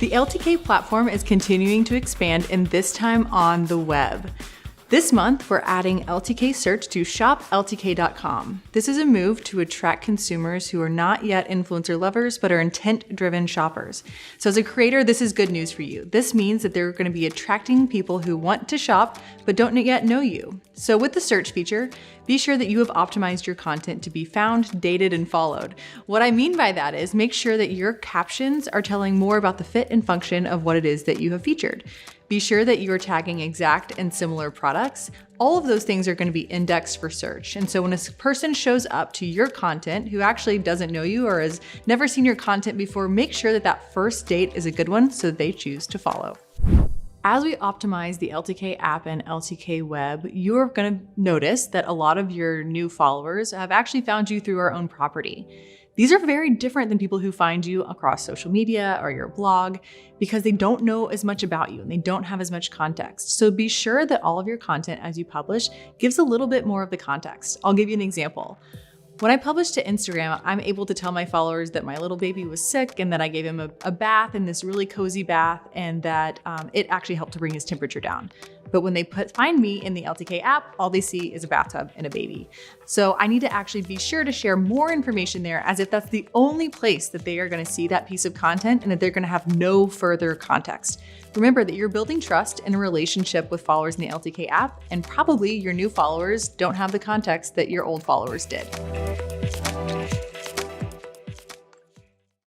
The LTK platform is continuing to expand, and this time on the web. This month, we're adding LTK search to shop.LTK.com. This is a move to attract consumers who are not yet influencer lovers, but are intent-driven shoppers. So as a creator, this is good news for you. This means that they're going to be attracting people who want to shop, but don't yet know you. So with the search feature, be sure that you have optimized your content to be found, dated, and followed. What I mean by that is make sure that your captions are telling more about the fit and function of what it is that you have featured. Be sure that you are tagging exact and similar products. All of those things are going to be indexed for search. And so when a person shows up to your content who actually doesn't know you or has never seen your content before, make sure that that first date is a good one so that they choose to follow. As we optimize the LTK app and LTK web, you're going to notice that a lot of your new followers have actually found you through our own property. These are very different than people who find you across social media or your blog because they don't know as much about you and they don't have as much context. So be sure that all of your content as you publish gives a little bit more of the context. I'll give you an example. When I publish to Instagram, I'm able to tell my followers that my little baby was sick and that I gave him a bath in this really cozy bath and that it actually helped to bring his temperature down. But when they find me in the LTK app, all they see is a bathtub and a baby. So I need to actually be sure to share more information there as if that's the only place that they are going to see that piece of content and that they're going to have no further context. Remember that you're building trust and a relationship with followers in the LTK app, and probably your new followers don't have the context that your old followers did.